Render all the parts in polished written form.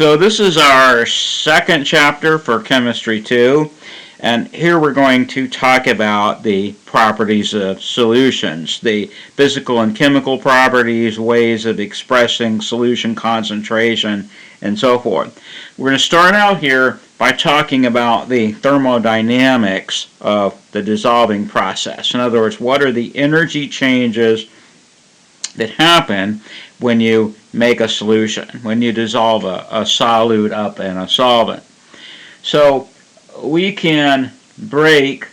So this is our second chapter for Chemistry 2, and here we're going to talk about the properties of solutions, the physical and chemical properties, ways of expressing solution concentration, and so forth. We're going to start out here by talking about the thermodynamics of the dissolving process. In other words, what are the energy changes that happen when you make a solution, when you dissolve a solute up in a solvent. So we can break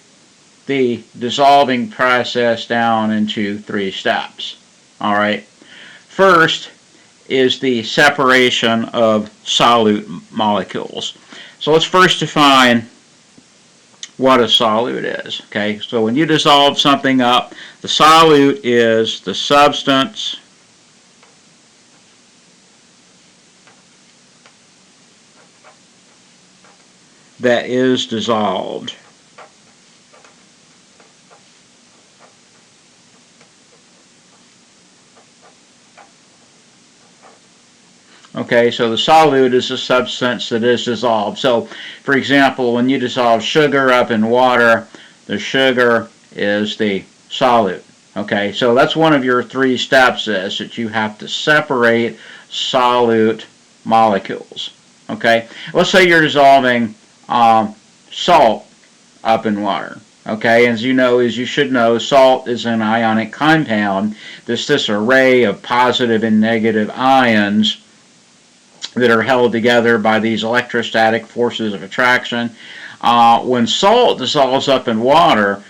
the dissolving process down into three steps. All right. First is the separation of solute molecules. So let's first define what a solute is. Okay, so when you dissolve something up, the solute is the substance that is dissolved. Okay, so the solute is a substance that is dissolved. So, for example, when you dissolve sugar up in water, the sugar is the solute. Okay, so that's one of your three steps, is that you have to separate solute molecules. Okay, let's say you're dissolving salt up in water. Okay, as you should know, salt is an ionic compound. This array of positive and negative ions that are held together by these electrostatic forces of attraction. When salt dissolves up in water,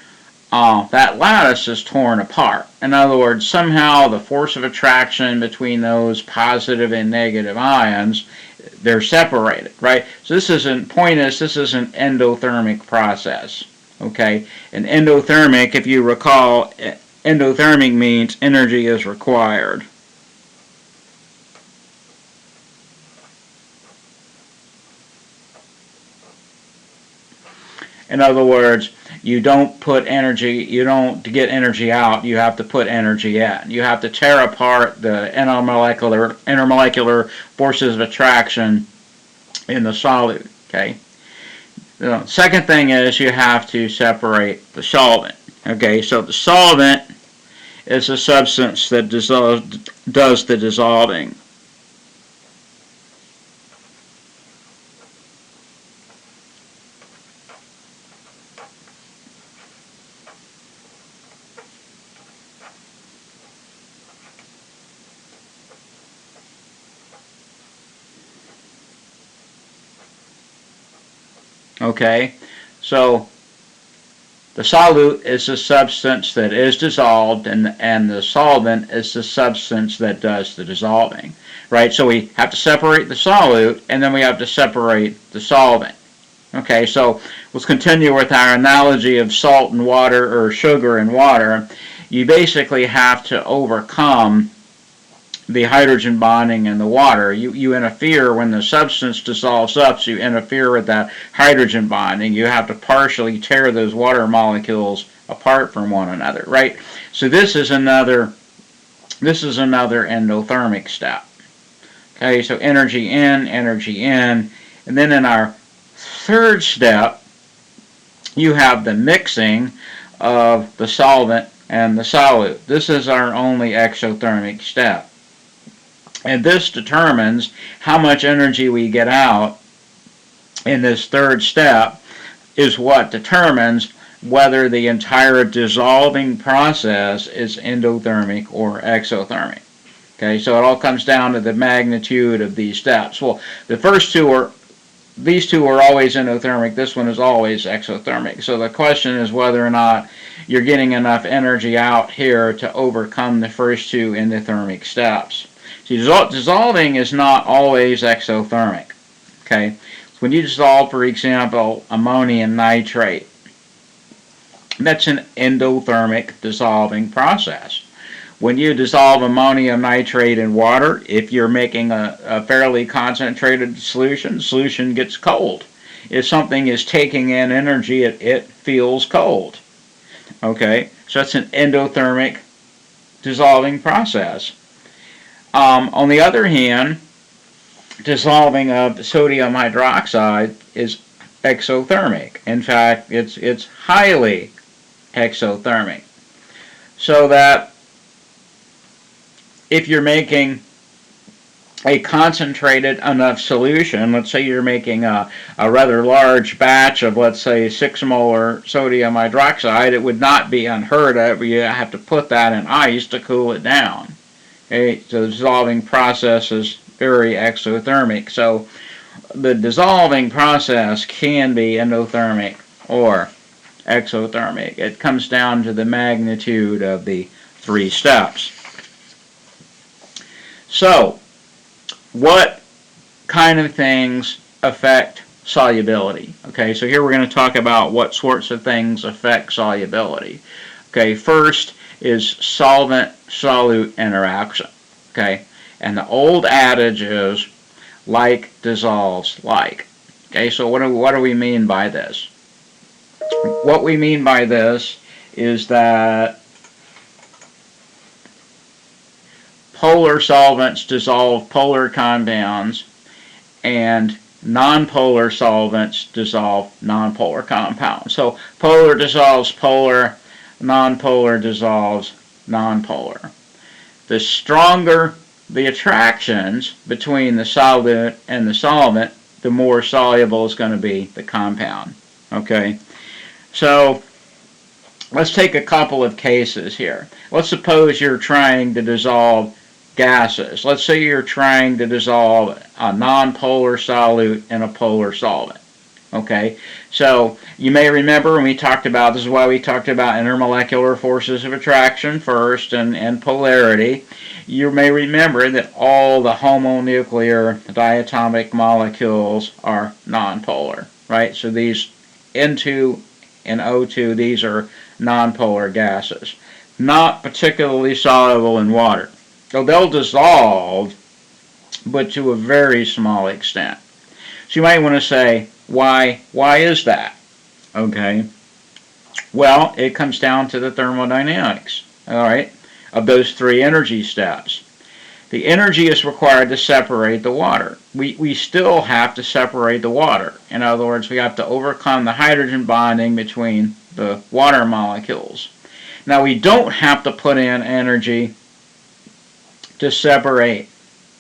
that lattice is torn apart. In other words, somehow the force of attraction between those positive and negative ions, they're separated, right? So this is an endothermic process. Okay, and endothermic, if you recall, endothermic means energy is required. In other words, you don't get energy out, you have to put energy in. You have to tear apart the intermolecular forces of attraction in the solute. Okay. The second thing is you have to separate the solvent. Okay, so the solvent is a substance that does the dissolving. Okay, so the solute is the substance that is dissolved, and the solvent is the substance that does the dissolving, right? So we have to separate the solute, and then we have to separate the solvent. Okay, so let's continue with our analogy of salt and water, or sugar and water. You basically have to overcome the hydrogen bonding in the water. You interfere when the substance dissolves up, so you interfere with that hydrogen bonding. You have to partially tear those water molecules apart from one another, right? So this is another endothermic step. Okay, so energy in, and then in our third step, you have the mixing of the solvent and the solute. This is our only exothermic step. And this determines how much energy we get out in this third step, is what determines whether the entire dissolving process is endothermic or exothermic. Okay, so it all comes down to the magnitude of these steps. Well, these two are always endothermic. This one is always exothermic. So the question is whether or not you're getting enough energy out here to overcome the first two endothermic steps. See, dissolving is not always exothermic. Okay, when you dissolve, for example, ammonium nitrate, that's an endothermic dissolving process. When you dissolve ammonium nitrate in water, if you're making a fairly concentrated solution, the solution gets cold. If something is taking in energy, it feels cold. Okay, so that's an endothermic dissolving process. On the other hand, dissolving of the sodium hydroxide is exothermic. In fact, it's highly exothermic. So that if you're making a concentrated enough solution, let's say you're making a rather large batch of, let's say, 6 molar sodium hydroxide, it would not be unheard of. You have to put that in ice to cool it down. Okay, so the dissolving process is very exothermic. So the dissolving process can be endothermic or exothermic. It comes down to the magnitude of the 3 steps. So, what kind of things affect solubility? Okay, so here we're going to talk about what sorts of things affect solubility. Okay, first is solvent-solute interaction. Okay, and the old adage is like dissolves like. Okay, so what do we mean by this? What we mean by this is that polar solvents dissolve polar compounds, and nonpolar solvents dissolve nonpolar compounds. So polar dissolves polar, nonpolar dissolves nonpolar. The stronger the attractions between the solvent and the solvent, the more soluble is going to be the compound. Okay, so let's take a couple of cases here. Let's suppose you're trying to dissolve gases. Let's say you're trying to dissolve a nonpolar solute in a polar solvent. Okay, so you may remember when we talked about, this is why we talked about intermolecular forces of attraction first and polarity. You may remember that all the homonuclear diatomic molecules are nonpolar, right? So these N2 and O2, these are nonpolar gases, not particularly soluble in water. So they'll dissolve, but to a very small extent. So you might want to say, why is that? Okay. Well, it comes down to the thermodynamics, all right, of those 3 energy steps. The energy is required to separate the water. We still have to separate the water. In other words, we have to overcome the hydrogen bonding between the water molecules. Now, we don't have to put in energy to separate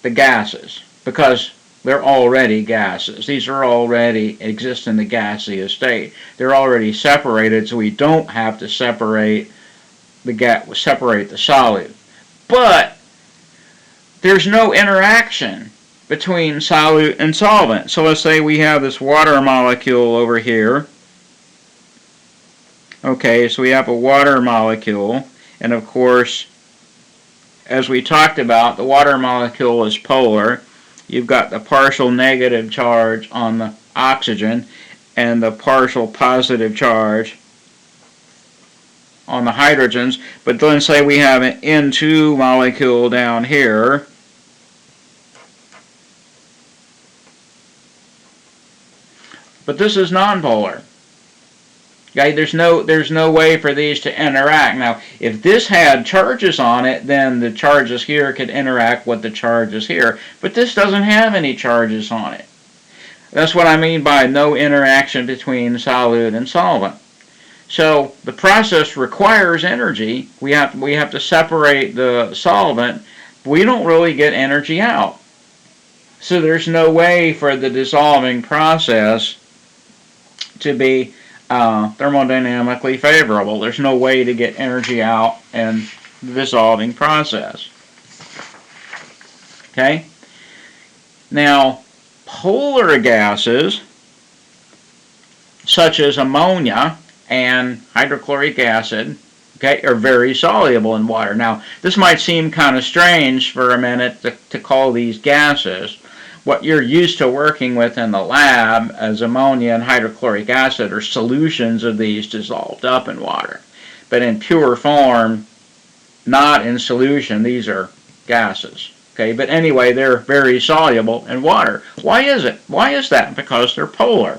the gases because they're already gases. These are already exist in the gaseous state. They're already separated, so we don't have to separate the solute. But there's no interaction between solute and solvent. So let's say we have this water molecule over here. Okay, so we have a water molecule, and of course, as we talked about, the water molecule is polar. You've got the partial negative charge on the oxygen and the partial positive charge on the hydrogens. But then say we have an N2 molecule down here. But this is nonpolar. Okay, there's no way for these to interact. Now, if this had charges on it, then the charges here could interact with the charges here. But this doesn't have any charges on it. That's what I mean by no interaction between solute and solvent. So the process requires energy. We have to separate the solvent. We don't really get energy out. So there's no way for the dissolving process to be thermodynamically favorable. There's no way to get energy out in the dissolving process. Okay? Now, polar gases, such as ammonia and hydrochloric acid, okay, are very soluble in water. Now, this might seem kind of strange for a minute to call these gases. What you're used to working with in the lab as ammonia and hydrochloric acid are solutions of these dissolved up in water. But in pure form, not in solution, these are gases. Okay, but anyway, they're very soluble in water. Why is it? Why is that? Because they're polar.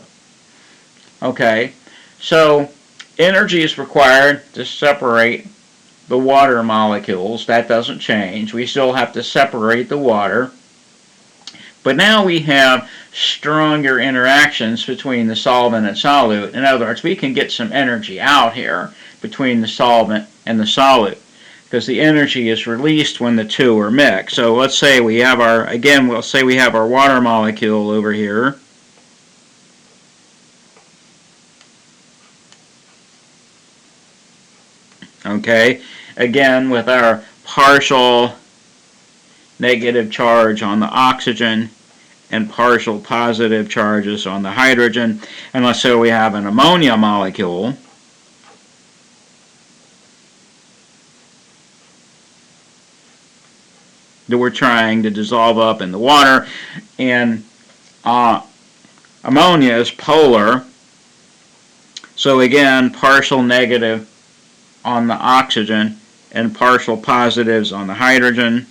Okay, so energy is required to separate the water molecules. That doesn't change. We still have to separate the water. But now we have stronger interactions between the solvent and solute. In other words, we can get some energy out here between the solvent and the solute, because the energy is released when the two are mixed. So let's say we have we'll say we have our water molecule over here. Okay, again with our partial negative charge on the oxygen and partial positive charges on the hydrogen. And let's say we have an ammonia molecule. That we're trying to dissolve up in the water, and ammonia is polar, so again partial negative on the oxygen and partial positives on the hydrogen.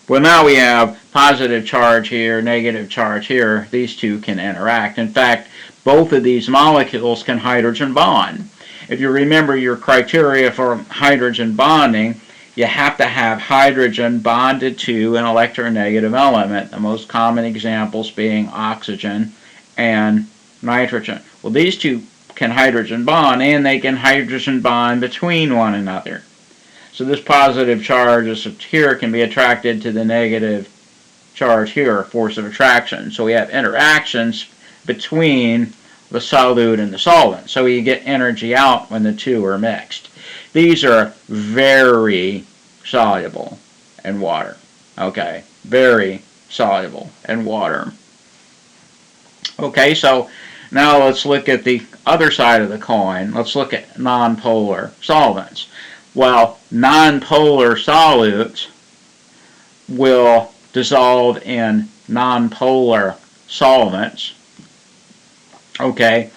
Well, now we have positive charge here, negative charge here. These two can interact. In fact, both of these molecules can hydrogen bond. If you remember your criteria for hydrogen bonding, you have to have hydrogen bonded to an electronegative element, the most common examples being oxygen and nitrogen. Well, these two can hydrogen bond, and they can hydrogen bond between one another. So this positive charge here can be attracted to the negative charge here, force of attraction. So we have interactions between the solute and the solvent. So you get energy out when the two are mixed. These are very soluble in water. Okay, very soluble in water. Okay, so now let's look at the other side of the coin. Let's look at nonpolar solvents. Well, nonpolar solutes will dissolve in nonpolar solvents. Okay,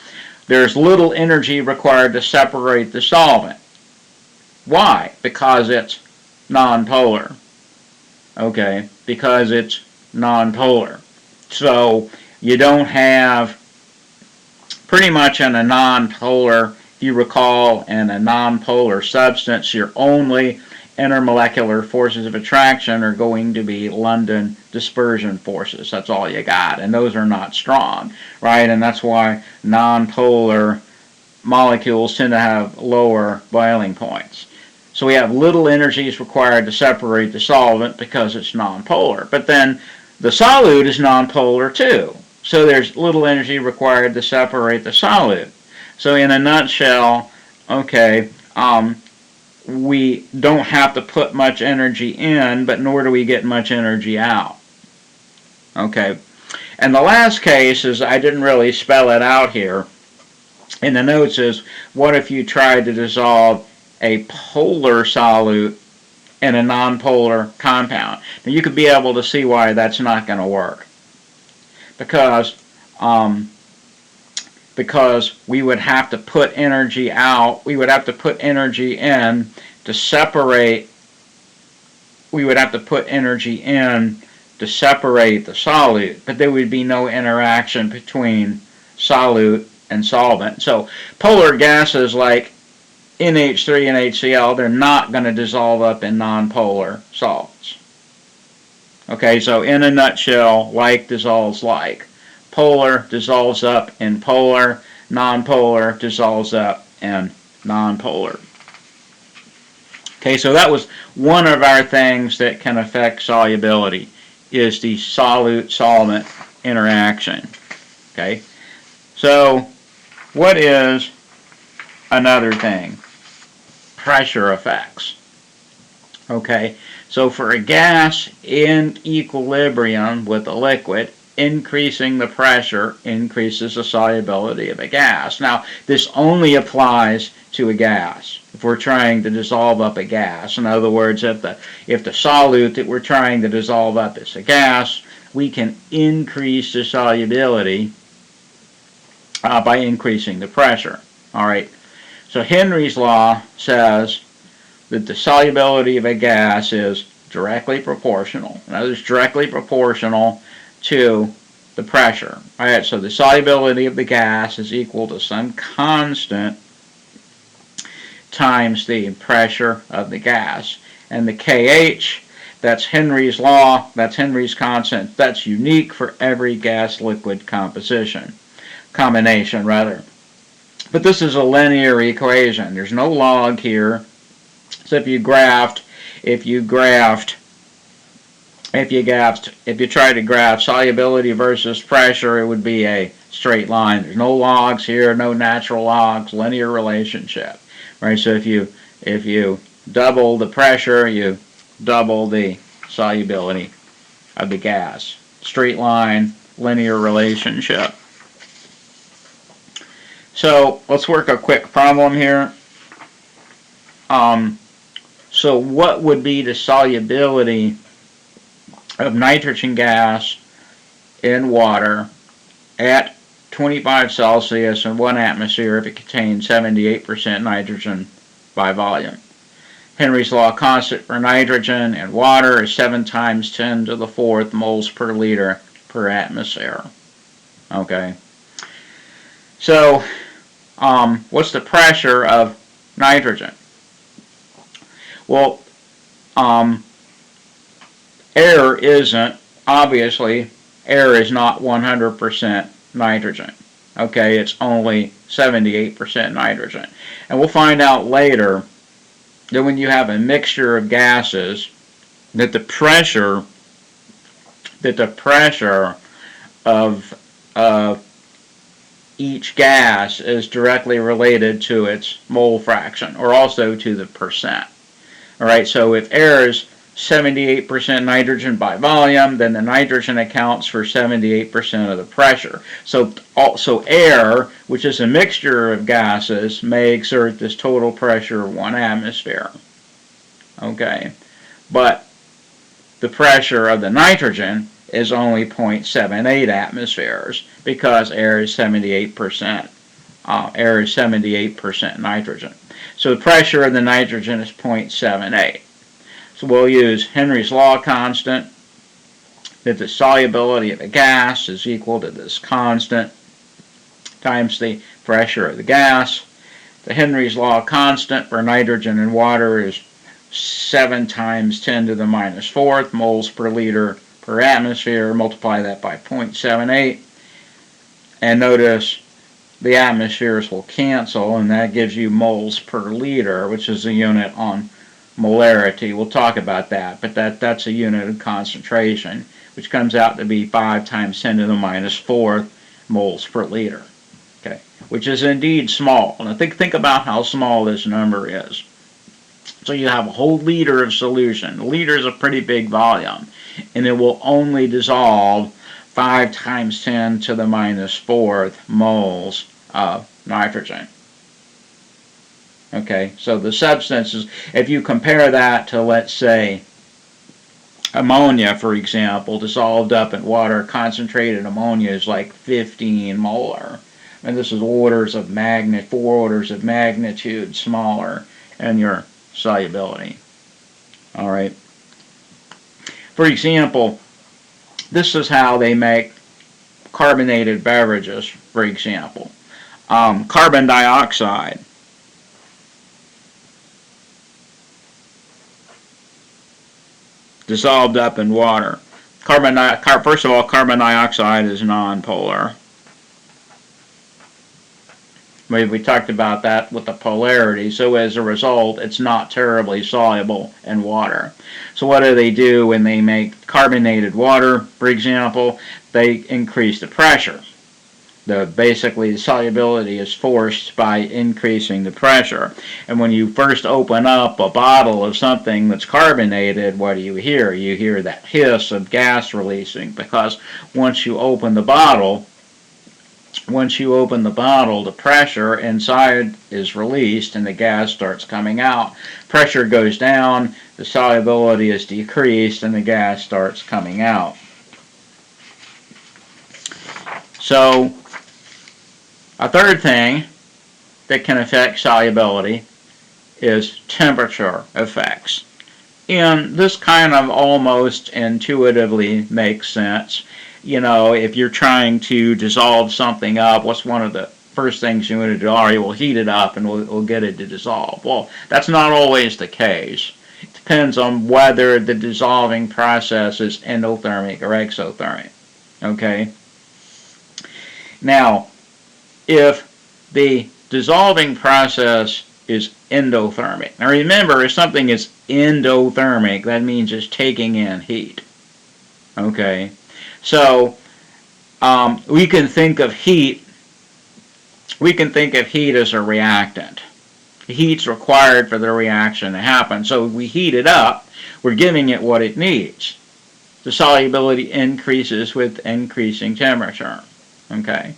there's little energy required to separate the solvent. Why? Because it's nonpolar. Okay, because it's nonpolar. So you don't have, pretty much in a nonpolar, if you recall, in a nonpolar substance, your only intermolecular forces of attraction are going to be London dispersion forces. That's all you got, and those are not strong, right? And that's why nonpolar molecules tend to have lower boiling points. So we have little energies required to separate the solvent because it's nonpolar. But then the solute is nonpolar too. So there's little energy required to separate the solute. So in a nutshell, okay, we don't have to put much energy in, but nor do we get much energy out. Okay, and the last case is, I didn't really spell it out here in the notes, is what if you tried to dissolve a polar solute in a nonpolar compound? Now you could be able to see why that's not going to work, because we would have to put energy out, we would have to put energy in to separate, we would have to put energy in to separate the solute, but there would be no interaction between solute and solvent. So polar gases like NH3 and HCl, they're not going to dissolve up in nonpolar salts. Okay, so in a nutshell, like dissolves like. Polar dissolves up in polar, nonpolar dissolves up in nonpolar. Okay, so that was one of our things that can affect solubility, is the solute-solvent interaction. Okay, so what is another thing? Pressure effects. Okay, so for a gas in equilibrium with a liquid, increasing the pressure increases the solubility of a gas. Now, this only applies to a gas. If we're trying to dissolve up a gas, in other words, if the solute that we're trying to dissolve up is a gas, we can increase the solubility by increasing the pressure. All right. So Henry's law says that the solubility of a gas is directly proportional. In other words, directly proportional to the pressure. All right, so the solubility of the gas is equal to some constant times the pressure of the gas. And the KH, That's Henry's law. That's Henry's constant. That's unique for every gas-liquid combination rather. But this is a linear equation. There's no log here. So if you try to graph solubility versus pressure, it would be a straight line. There's no logs here, no natural logs, linear relationship, right? So if you double the pressure, you double the solubility of the gas. Straight line, linear relationship. So let's work a quick problem here. So what would be the solubility of nitrogen gas in water at 25 Celsius and 1 atmosphere if it contains 78% nitrogen by volume? Henry's law constant for nitrogen and water is 7 times 10 to the 4th moles per liter per atmosphere. Okay. So, what's the pressure of nitrogen? Well, air isn't, obviously, air is not 100% nitrogen. Okay, it's only 78% nitrogen. And we'll find out later that when you have a mixture of gases, that the pressure of each gas is directly related to its mole fraction, or also to the percent. All right, so if air is 78% nitrogen by volume, then the nitrogen accounts for 78% of the pressure. So air, which is a mixture of gases, may exert this total pressure of 1 atmosphere. Okay, but the pressure of the nitrogen is only 0.78 atmospheres because air is 78%. Air is 78% nitrogen. So the pressure of the nitrogen is 0.78. So we'll use Henry's law constant, that the solubility of a gas is equal to this constant times the pressure of the gas. The Henry's law constant for nitrogen and water is 7 times 10 to the minus 4th moles per liter per atmosphere. Multiply that by 0.78. And notice the atmospheres will cancel, and that gives you moles per liter, which is a unit on molarity. We'll talk about that, but that's a unit of concentration, which comes out to be 5 times 10 to the minus 4th moles per liter. Okay, which is indeed small. And think about how small this number is. So you have a whole liter of solution. A liter is a pretty big volume, and it will only dissolve 5 times 10 to the minus 4th moles of nitrogen. Okay, so the substances, if you compare that to, let's say, ammonia, for example, dissolved up in water, concentrated ammonia is like 15 molar. And this is 4 orders of magnitude smaller in your solubility. All right. For example, this is how they make carbonated beverages, for example. Carbon dioxide. Dissolved up in water. First of all, carbon dioxide is nonpolar. We talked about that with the polarity, so as a result, it's not terribly soluble in water. So what do they do when they make carbonated water, for example? They increase the pressure. Basically, the solubility is forced by increasing the pressure. And when you first open up a bottle of something that's carbonated, what do you hear? You hear that hiss of gas releasing, because once you open the bottle, the pressure inside is released and the gas starts coming out. Pressure goes down, the solubility is decreased, and the gas starts coming out. So, a third thing that can affect solubility is temperature effects. And this kind of almost intuitively makes sense. You know, if you're trying to dissolve something up, what's one of the first things you want to do? All right, we'll heat it up and we'll get it to dissolve. Well, that's not always the case. It depends on whether the dissolving process is endothermic or exothermic. Okay? Now, if the dissolving process is endothermic. Now remember, if something is endothermic, that means it's taking in heat. Okay? So, we can think of heat as a reactant. Heat's required for the reaction to happen. So we heat it up, we're giving it what it needs. The solubility increases with increasing temperature. Okay?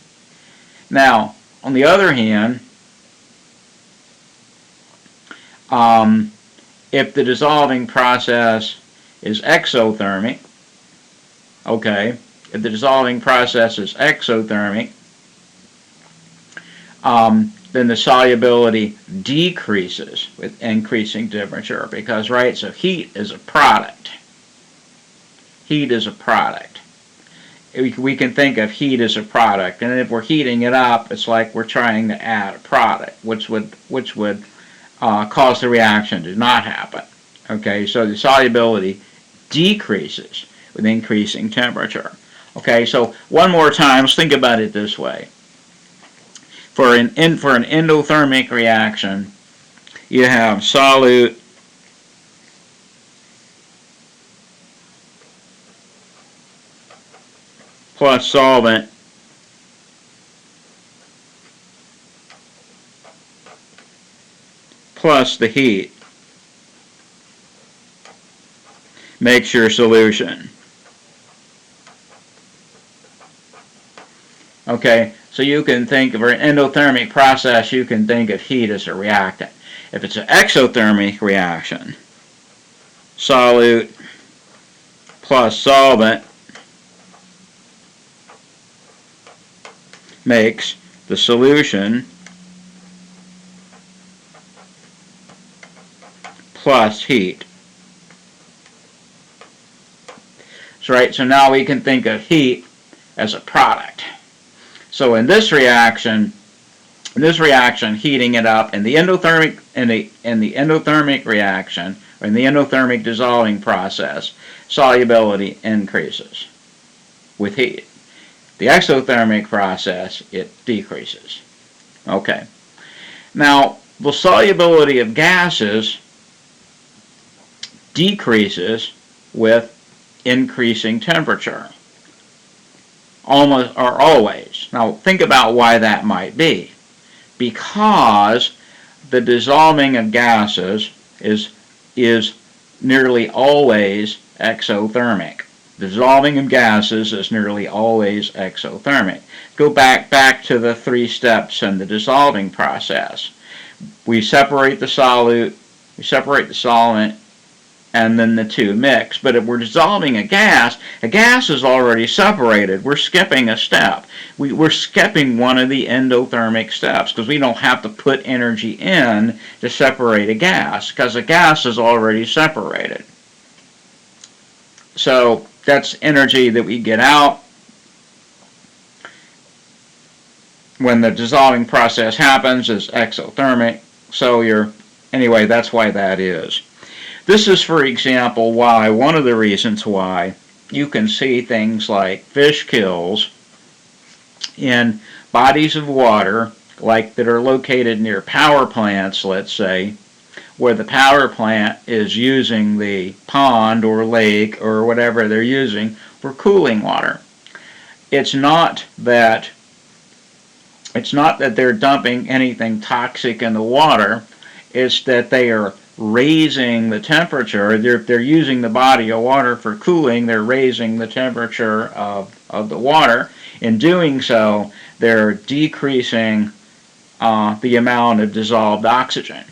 Now, on the other hand, if the dissolving process is exothermic, okay, if the dissolving process is exothermic, then the solubility decreases with increasing temperature because, right, so heat is a product. Heat is a product. We can think of heat as a product, and if we're heating it up, it's like we're trying to add a product, which would cause the reaction to not happen. Okay, so the solubility decreases with increasing temperature. Okay, so one more time, let's think about it this way. For an endothermic reaction, you have solute plus solvent plus the heat makes your solution. Okay, so you can think of an endothermic process, you can think of heat as a reactant. If it's an exothermic reaction, solute plus solvent makes the solution plus heat. So, right, so now we can think of heat as a product. So in this reaction, heating it up in the endothermic reaction, or in the endothermic dissolving process, solubility increases with heat. The exothermic process, it decreases. Okay. Now, the solubility of gases decreases with increasing temperature. Almost or always. Now, think about why that might be. Because the dissolving of gases is nearly always exothermic. The dissolving of gases is nearly always exothermic. Go back to the 3 steps in the dissolving process. We separate the solute, we separate the solvent, and then the two mix. But if we're dissolving a gas is already separated. We're skipping a step. We're skipping one of the endothermic steps because we don't have to put energy in to separate a gas because a gas is already separated. So that's energy that we get out when the dissolving process happens is exothermic. So anyway, that's why that is. This is, for example, one of the reasons why you can see things like fish kills in bodies of water, like that are located near power plants, let's say, where the power plant is using the pond or lake or whatever they're using for cooling water. It's not that they're dumping anything toxic in the water. It's that they are raising the temperature. They're using the body of water for cooling. They're raising the temperature of the water. In doing so, they're decreasing the amount of dissolved oxygen.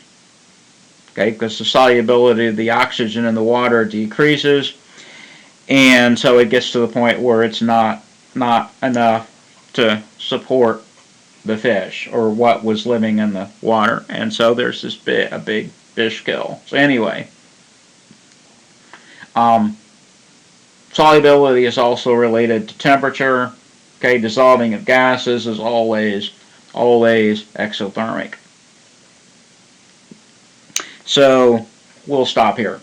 Okay, because the solubility of the oxygen in the water decreases, and so it gets to the point where it's not enough to support the fish or what was living in the water, and so there's a big fish kill. So anyway, solubility is also related to temperature. Okay, dissolving of gases is always exothermic. So we'll stop here.